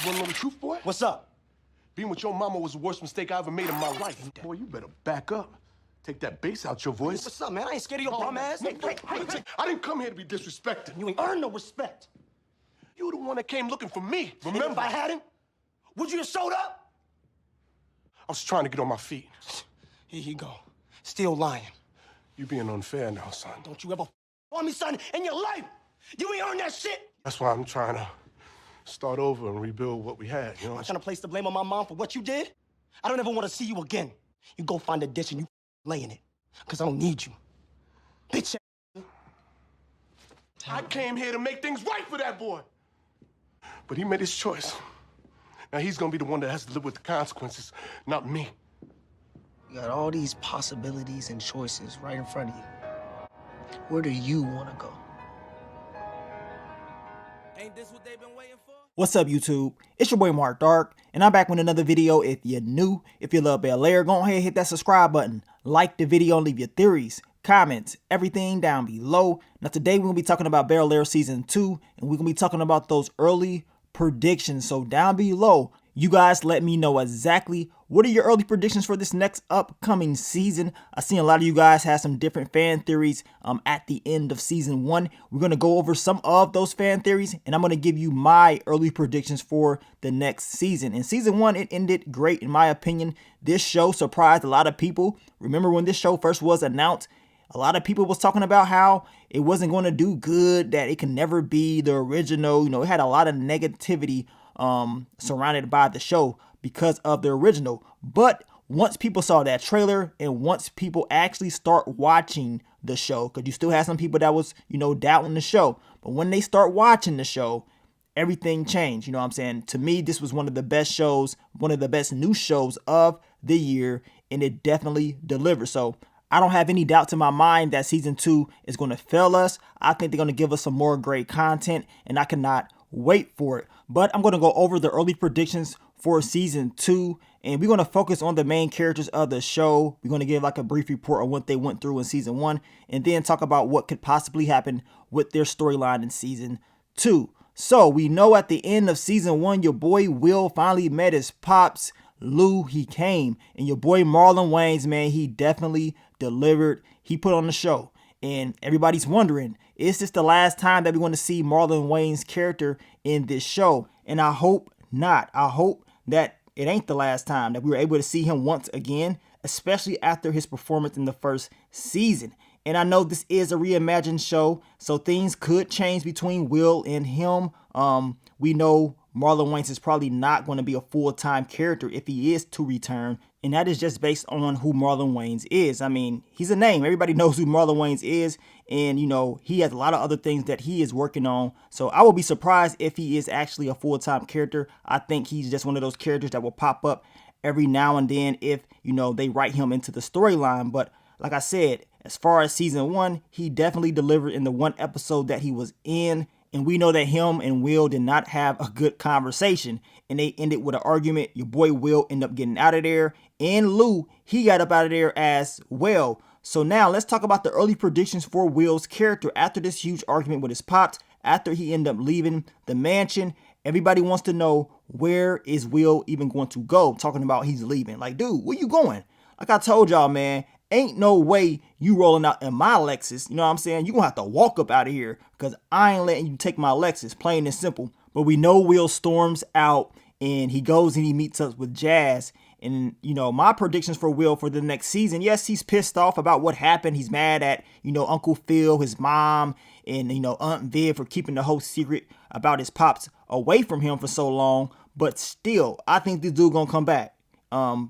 wanna know the truth, boy? What's up? Being with your mama was the worst mistake I ever made in my life. Boy, you better back up. Take that bass out your voice. What's up, man? I ain't scared of your bum ass. Hey, I didn't come here to be disrespected. You ain't earned no respect. You the one that came looking for me, And remember? if I hadn't, would you have showed up? I was trying to get on my feet. Here you go. Still lying. You being unfair now, son. Don't you ever on me, son, in your life. You ain't earned that shit. That's why I'm trying to start over and rebuild what we had, you know? I'm trying to place the blame on my mom for what you did. I don't ever want to see you again. You go find a dish and you lay in it. Because I don't need you. Bitch. I came here to make things right for that boy. But he made his choice. Now he's gonna be the one that has to live with the consequences, not me. You got all these possibilities and choices right in front of you. Where do you want to go? Ain't this what they've been waiting for? What's up, YouTube? It's your boy Mark Dark, and I'm back with another video. If you're new, if you love Bel-Air, go ahead and hit that subscribe button. Like the video and leave your theories, comments, everything down below. Now today we're going to be talking about Bel-Air Season 2, and we're going to be talking about those early predictions. So down below, you guys let me know exactly what are your early predictions for this next upcoming season. I seen a lot of you guys have some different fan theories at the end of Season 1. We're going to go over some of those fan theories, and I'm going to give you my early predictions for the next season. In Season 1, it ended great in my opinion. This show surprised a lot of people. Remember when this show first was announced, a lot of people was talking about how it wasn't going to do good, that it can never be the original. You know, it had a lot of negativity surrounded by the show because of the original. But once people saw that trailer and once people actually start watching the show, because you still have some people that was, you know, doubting the show, but when they start watching the show, everything changed. You know what I'm saying? To me, this was one of the best shows, one of the best new shows of the year, and it definitely delivered. So I don't have any doubts in my mind that Season 2 is going to fail us. I think they're going to give us some more great content, and I cannot wait for it. But I'm going to go over the early predictions for Season 2, and we're going to focus on the main characters of the show. We're going to give like a brief report on what they went through in Season 1, and then talk about what could possibly happen with their storyline in Season 2. So we know at the end of Season 1, your boy Will finally met his pops. Lou, he came, and your boy Marlon Wayans, man, he definitely delivered. He put on the show, and everybody's wondering, is this the last time that we're going to see Marlon Wayans' character in this show? And I hope not. I hope that it ain't the last time that we were able to see him once again, especially after his performance in the first season. And I know this is a reimagined show, so things could change between Will and him. We know Marlon Wayans is probably not going to be a full-time character if he is to return. And that is just based on who Marlon Wayans is. I mean, he's a name. Everybody knows who Marlon Wayans is. And, you know, he has a lot of other things that he is working on. So I will be surprised if he is actually a full-time character. I think he's just one of those characters that will pop up every now and then if, you know, they write him into the storyline. But like I said, as far as Season 1, he definitely delivered in the one episode that he was in. And we know that him and Will did not have a good conversation. And they ended with an argument. Your boy Will ended up getting out of there. And Lou, he got up out of there as well. So now let's talk about the early predictions for Will's character after this huge argument with his pops. After he ended up leaving the mansion, everybody wants to know, where is Will even going to go? Talking about he's leaving. Like, dude, where you going? Like I told y'all, man, ain't no way you rolling out in my Lexus. You know what I'm saying? You're going to have to walk up out of here because I ain't letting you take my Lexus, plain and simple. But we know Will storms out and he goes and he meets up with Jazz. And, you know, my predictions for Will for the next season, yes, he's pissed off about what happened. He's mad at, you know, Uncle Phil, his mom, and, you know, Aunt Viv for keeping the whole secret about his pops away from him for so long. But still, I think this dude gonna come back.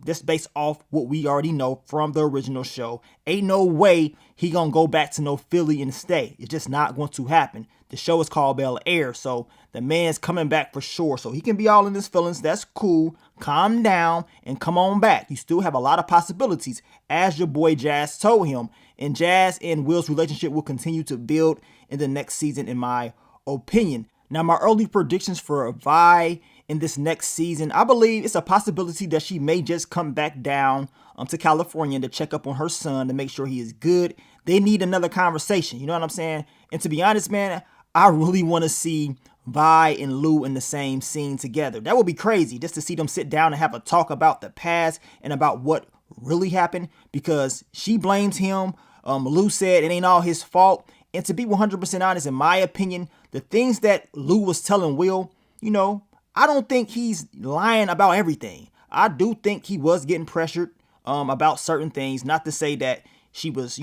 Just based off what we already know from the original show. Ain't no way he gonna go back to no Philly and stay. It's just not going to happen. The show is called Bel-Air, so the man's coming back for sure. So he can be all in his feelings. That's cool. Calm down and come on back. You still have a lot of possibilities, as your boy Jazz told him. And Jazz and Will's relationship will continue to build in the next season, in my opinion. Now, my early predictions for Vi in this next season, I believe it's a possibility that she may just come back down to California to check up on her son to make sure he is good. They need another conversation. You know what I'm saying? And to be honest, man, I really want to see Vi and Lou in the same scene together. That would be crazy, just to see them sit down and have a talk about the past and about what really happened, because she blames him. Lou said it ain't all his fault. And to be 100% honest, in my opinion, the things that Lou was telling Will, I don't think he's lying about everything. I do think he was getting pressured about certain things. Not to say that she was,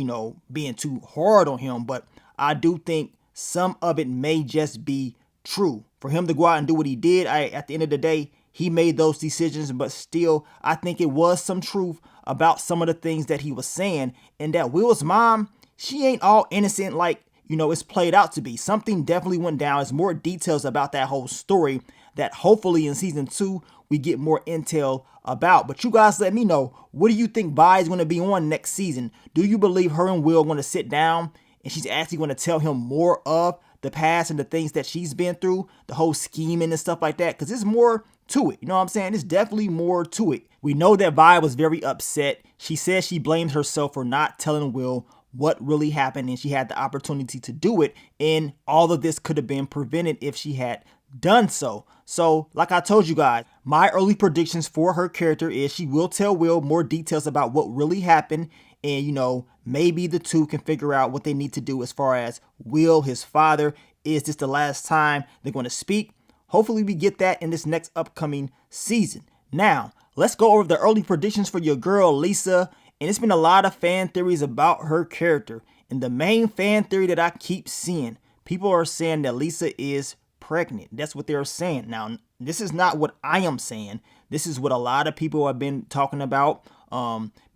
being too hard on him, but I do think some of it may just be true. For him to go out and do what he did, at the end of the day, he made those decisions, but still, I think it was some truth about some of the things that he was saying, and that Will's mom, she ain't all innocent like, it's played out to be. Something definitely went down. There's more details about that whole story that hopefully in season 2 we get more intel about. But you guys let me know, what do you think Vi is going to be on next season? Do you believe her and Will are going to sit down and she's actually going to tell him more of the past and the things that she's been through, the whole scheming and stuff like that? Because there's more to it. You know what I'm saying? There's definitely more to it. We know that Vi was very upset. She says she blamed herself for not telling Will what really happened, and she had the opportunity to do it, and all of this could have been prevented if she had done so. So, like I told you guys, my early predictions for her character is she will tell Will more details about what really happened, and maybe the two can figure out what they need to do as far as Will, his father. Is this the last time they're going to speak? Hopefully we get that in this next upcoming season. Now, let's go over the early predictions for your girl Lisa. And it's been a lot of fan theories about her character. And the main fan theory that I keep seeing, people are saying that Lisa is pregnant. That's what they're saying. Now, this is not what I am saying. This is what a lot of people have been talking about,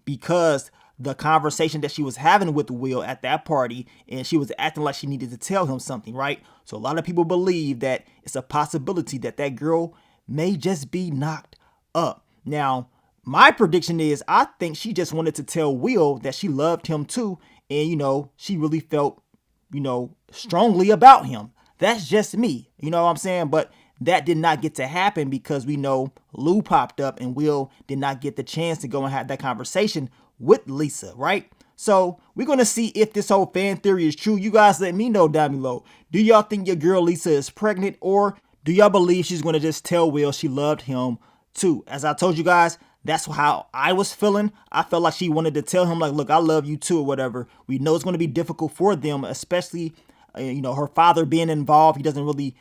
because the conversation that she was having with Will at that party, and she was acting like she needed to tell him something, right? So a lot of people believe that it's a possibility that that girl may just be knocked up. Now, my prediction is I think she just wanted to tell Will that she loved him too. And, she really felt, strongly about him. That's just me. You know what I'm saying? But that did not get to happen because we know Lou popped up and Will did not get the chance to go and have that conversation with Lisa, right? So we're going to see if this whole fan theory is true. You guys let me know down below. Do y'all think your girl Lisa is pregnant, or do y'all believe she's going to just tell Will she loved him too? As I told you guys, that's how I was feeling. I felt like she wanted to tell him, like, look, I love you too, or whatever. We know it's going to be difficult for them, especially, her father being involved. He doesn't really,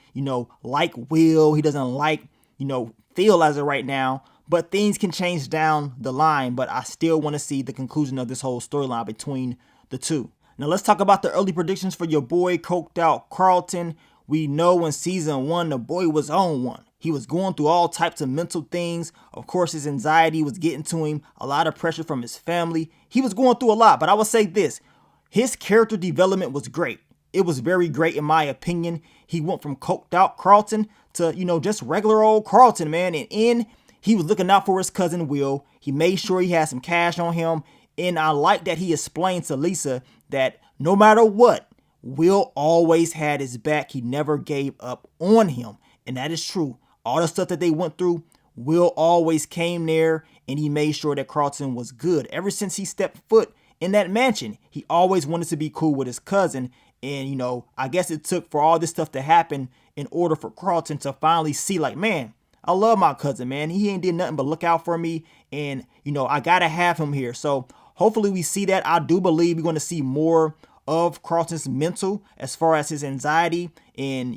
like Will. He doesn't like, Phil as of right now. But things can change down the line. But I still want to see the conclusion of this whole storyline between the two. Now, let's talk about the early predictions for your boy, coked out Carlton. We know in season 1, the boy was on one. He was going through all types of mental things. Of course, his anxiety was getting to him. A lot of pressure from his family. He was going through a lot. But I will say this. His character development was great. It was very great in my opinion. He went from coked out Carlton to, just regular old Carlton, man. And he was looking out for his cousin Will. He made sure he had some cash on him. And I like that he explained to Lisa that no matter what, Will always had his back. He never gave up on him. And that is true. All the stuff that they went through, Will always came there and he made sure that Carlton was good. Ever since he stepped foot in that mansion, he always wanted to be cool with his cousin. And, I guess it took for all this stuff to happen in order for Carlton to finally see, like, man, I love my cousin, man. He ain't did nothing but look out for me. And, I got to have him here. So hopefully we see that. I do believe we're going to see more of Carlton's mental as far as his anxiety and,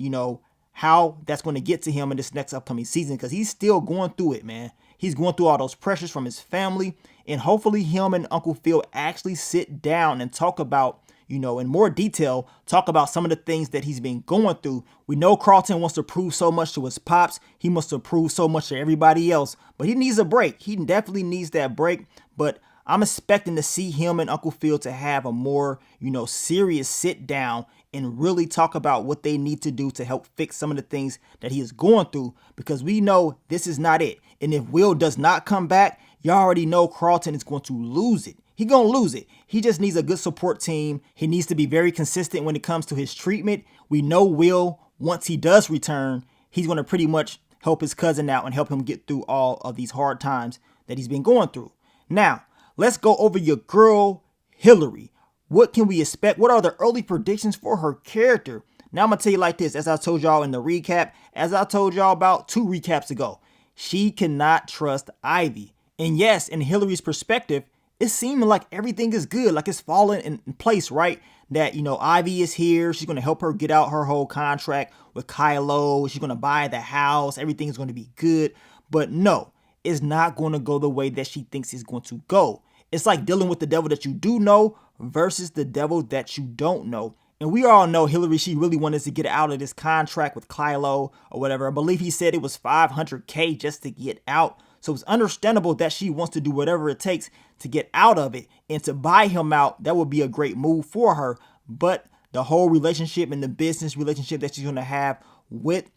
how that's going to get to him in this next upcoming season, because he's still going through it, man. He's going through all those pressures from his family, and hopefully him and Uncle Phil actually sit down and talk about, in more detail, talk about some of the things that he's been going through. We know Carlton wants to prove so much to his pops. He must have proved so much to everybody else, but he needs a break. He definitely needs that break, but I'm expecting to see him and Uncle Phil to have a more, serious sit down and really talk about what they need to do to help fix some of the things that he is going through, because we know this is not it. And if Will does not come back, you already know Carlton is going to lose it. He gonna lose it. He just needs a good support team. He needs to be very consistent when it comes to his treatment. We know Will, once he does return, he's going to pretty much help his cousin out and help him get through all of these hard times that he's been going through. Now, let's go over your girl, Hillary. What can we expect? What are the early predictions for her character? Now I'm going to tell you like this, as I told y'all in the recap, as I told y'all about 2 recaps ago, she cannot trust Ivy. And yes, in Hillary's perspective, it's seeming like everything is good, like it's falling in place, right? That, Ivy is here. She's going to help her get out her whole contract with Kylo. She's going to buy the house. Everything is going to be good. But no, it's not going to go the way that she thinks it's going to go. It's like dealing with the devil that you do know versus the devil that you don't know. And we all know Hillary, she really wanted to get out of this contract with Kylo or whatever. I believe he said it was $500K just to get out. So it's understandable that she wants to do whatever it takes to get out of it, and to buy him out. That would be a great move for her. But the whole relationship and the business relationship that she's going to have with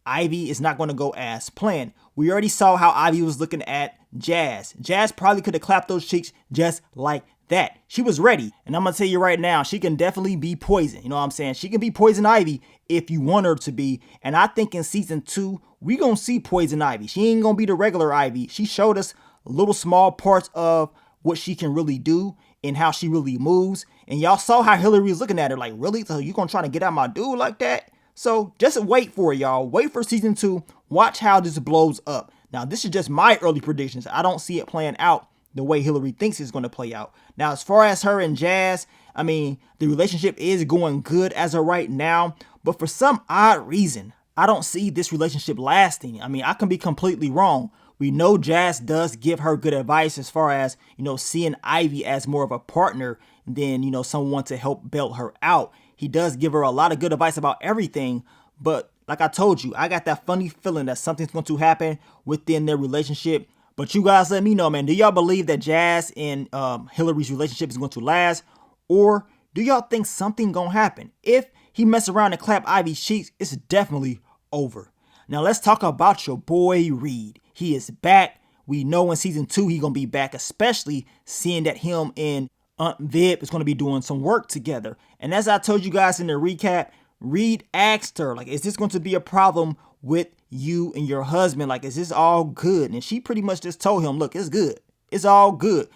Ivy is not going to go as planned. We already saw how Ivy was looking at Jazz. Jazz probably could have clapped those cheeks just like that. She was ready. And I'm going to tell you right now, she can definitely be poison. You know what I'm saying? She can be Poison Ivy if you want her to be. And I think in season 2, we going to see Poison Ivy. She ain't going to be the regular Ivy. She showed us little small parts of what she can really do and how she really moves. And y'all saw how Hillary was looking at her like, really? So you going to try to get out my dude like that? So just wait for it, y'all. Wait for season 2. Watch how this blows up. Now, this is just my early predictions. I don't see it playing out the way Hillary thinks it's going to play out. Now, as far as her and Jazz, I mean, the relationship is going good as of right now. But for some odd reason, I don't see this relationship lasting. I mean, I can be completely wrong. We know Jazz does give her good advice as far as, seeing Ivy as more of a partner than, someone to help bail her out. He does give her a lot of good advice about everything. But like I told you, I got that funny feeling that something's going to happen within their relationship. But you guys let me know, man. Do y'all believe that Jazz and Hillary's relationship is going to last? Or do y'all think something going to happen? If he mess around and clap Ivy's cheeks, it's definitely over. Now let's talk about your boy Reed. He is back. We know in season 2 he going to be back, especially seeing that him and Aunt Viv is going to be doing some work together. And as I told you guys in the recap, Reed asked her, like, is this going to be a problem with you and your husband? Like, is this all good? And she pretty much just told him, look, it's good. It's all good.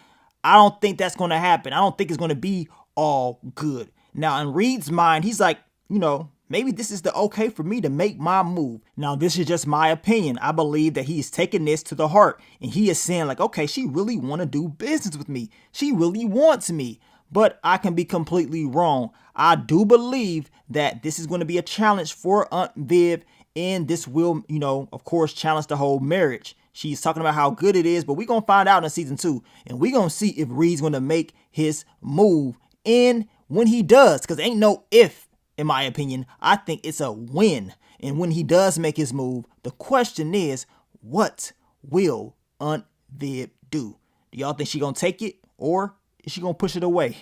I don't think that's going to happen. I don't think it's going to be all good. Now, in Reed's mind, he's like, maybe this is the okay for me to make my move. Now, this is just my opinion. I believe that he is taking this to the heart. And he is saying like, okay, she really want to do business with me. She really wants me. But I can be completely wrong. I do believe that this is going to be a challenge for Aunt Viv. And this will, of course, challenge the whole marriage. She's talking about how good it is. But we're going to find out in season 2. And we're going to see if Reed's going to make his move. And when he does, because ain't no if. In my opinion, I think it's a win. And when he does make his move, the question is, what will Aunt Viv do? Do y'all think she gonna take it, or is she gonna push it away?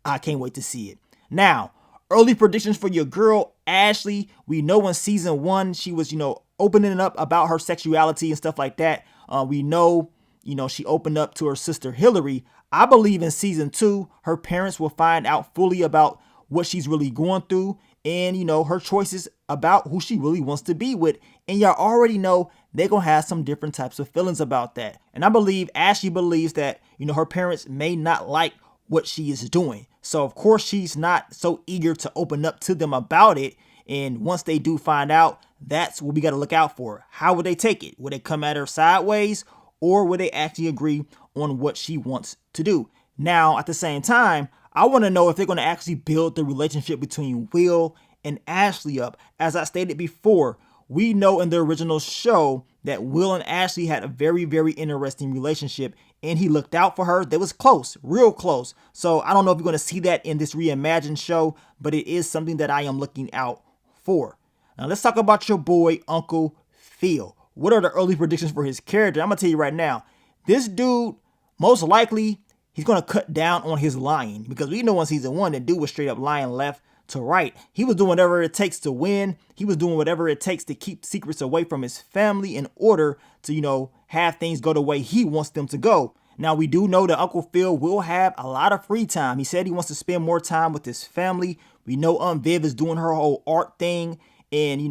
I can't wait to see it. Now, early predictions for your girl, Ashley. We know in season 1, she was, opening up about her sexuality and stuff like that. We know, she opened up to her sister Hillary. I believe in season 2, her parents will find out fully about what she's really going through and, her choices about who she really wants to be with. And y'all already know they're going to have some different types of feelings about that. And I believe Ashley believes that, her parents may not like what she is doing. So, of course, she's not so eager to open up to them about it. And once they do find out, that's what we got to look out for. How would they take it? Would they come at her sideways, or would they actually agree on what she wants to do? Now, at the same time, I want to know if they're going to actually build the relationship between Will and Ashley up. As I stated before, we know in the original show that Will and Ashley had a very, very interesting relationship, and he looked out for her. They was close, real close. So I don't know if you're going to see that in this reimagined show, but it is something that I am looking out for. Now let's talk about your boy, Uncle Phil. What are the early predictions for his character? I'm going to tell you right now, this dude, most likely, he's going to cut down on his lying, because we know in season 1 that dude was straight up lying left to right. He was doing whatever it takes to win. He was doing whatever it takes to keep secrets away from his family in order to, have things go the way he wants them to go. Now, we do know that Uncle Phil will have a lot of free time. He said he wants to spend more time with his family. We know Aunt Viv is doing her whole art thing. And,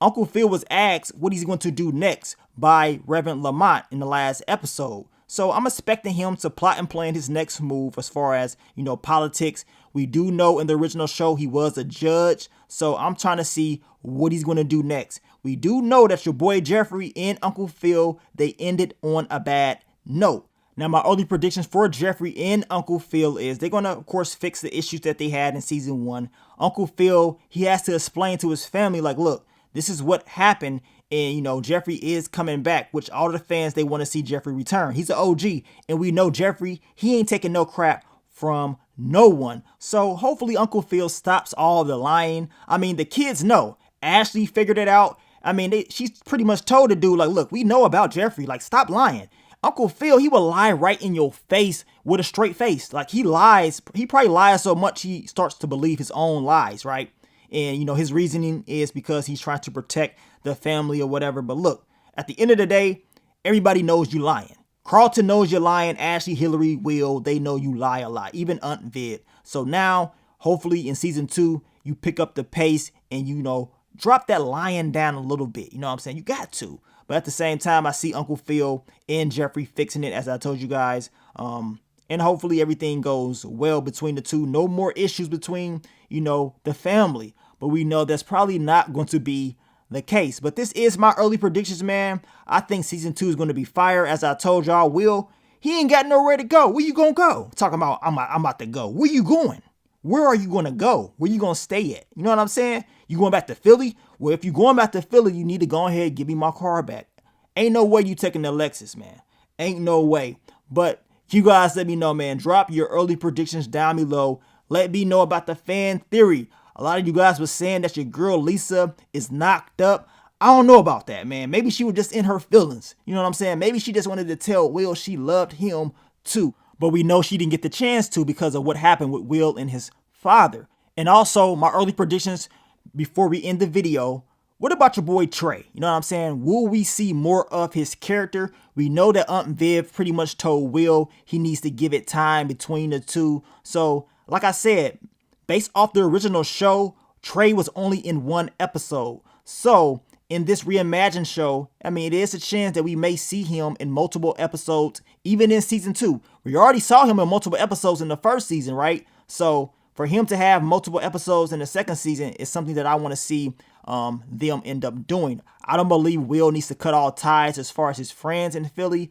Uncle Phil was asked what he's going to do next by Reverend Lamont in the last episode. So I'm expecting him to plot and plan his next move as far as, you know, politics. We do know in the original show he was a judge. So I'm trying to see what he's going to do next. We do know that your boy Jeffrey and Uncle Phil, they ended on a bad note. Now, my early predictions for Jeffrey and Uncle Phil is they're going to, of course, fix the issues that they had in season 1. Uncle Phil, he has to explain to his family, like, look, this is what happened. And, you know, Jeffrey is coming back, which all the fans, they want to see Jeffrey return. He's an OG. And we know Jeffrey, he ain't taking no crap from no one. So hopefully Uncle Phil stops all the lying. I mean, the kids know. Ashley figured it out. I mean, she's pretty much told the dude, like, look, we know about Jeffrey. Like, stop lying. Uncle Phil, he will lie right in your face with a straight face. Like, he lies. He probably lies so much he starts to believe his own lies, right? And, you know, his reasoning is because he's trying to protect the family or whatever. But look, at the end of the day, everybody knows you lying. Carlton knows you're lying. Ashley, Hillary, Will, they know you lie a lot. Even Aunt Vid. So now, hopefully in season 2, you pick up the pace and, you know, drop that lying down a little bit. You know what I'm saying? You got to. But at the same time, I see Uncle Phil and Jeffrey fixing it, as I told you guys. And hopefully everything goes well between the two. No more issues between, you know, the family. But we know that's probably not going to be the case. But this is my early predictions, man. I think season 2 is going to be fire. As I told y'all, Will, he ain't got nowhere to go. Where you going to go? Talking about, I'm about to go. Where you going? Where are you going to go? Where you going to stay at? You know what I'm saying? You going back to Philly? Well, if you going back to Philly, you need to go ahead and give me my car back. Ain't no way you taking the Lexus, man. Ain't no way. But you guys let me know, man. Drop your early predictions down below. Let me know about the fan theory. A lot of you guys were saying that your girl Lisa is knocked up. I don't know about that, man. Maybe she was just in her feelings. You know what I'm saying? Maybe she just wanted to tell Will she loved him too. But we know she didn't get the chance to because of what happened with Will and his father. And also, my early predictions before we end the video. What about your boy Trey? You know what I'm saying? Will we see more of his character? We know that Aunt Viv pretty much told Will he needs to give it time between the two. So, like I said, based off the original show, Trey was only in 1 episode. So, in this reimagined show, I mean, it is a chance that we may see him in multiple episodes, even in season 2. We already saw him in multiple episodes in the first season, right? So, for him to have multiple episodes in the second season is something that I want to see them end up doing. I don't believe Will needs to cut all ties as far as his friends in Philly.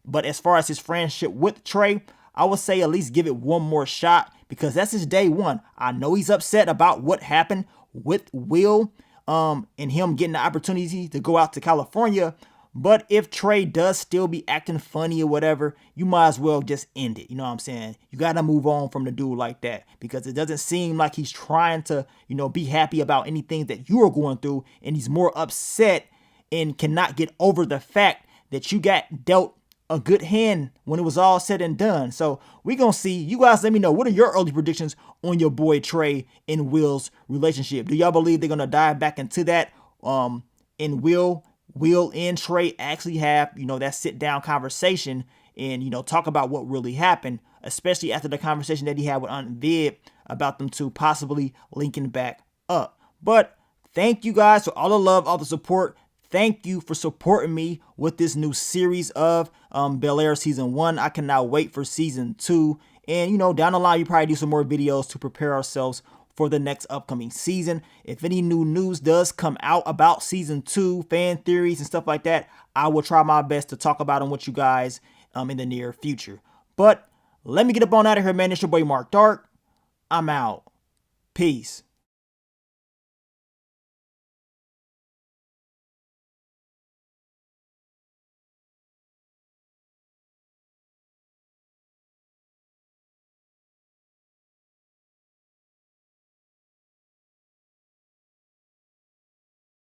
But as far as his friendship with Trey, I would say at least give it one more shot because that's his day one. I know he's upset about what happened with Will and him getting the opportunity to go out to California. But if Trey does still be acting funny or whatever, you might as well just end it. You know what I'm saying? You got to move on from the dude like that because it doesn't seem like he's trying to, you know, be happy about anything that you are going through. And he's more upset and cannot get over the fact that you got dealt a good hand when it was all said and done. So we're going to see. You guys let me know. What are your early predictions on your boy Trey and Will's relationship? Do y'all believe they're going to dive back into that? And Will and Trey actually have, you know, that sit down conversation and, you know, talk about what really happened, especially after the conversation that he had with Aunt Viv about them two possibly linking back up. But thank you guys for all the love, all the support. Thank you for supporting me with this new series of Bel-Air season 1. I cannot wait for season 2. And, you know, down the line, you probably do some more videos to prepare ourselves for the next upcoming season. If any new news does come out about season 2, fan theories and stuff like that, I will try my best to talk about them with you guys in the near future. But let me get up on out of here, man. It's your boy Mark Dark. I'm out. Peace.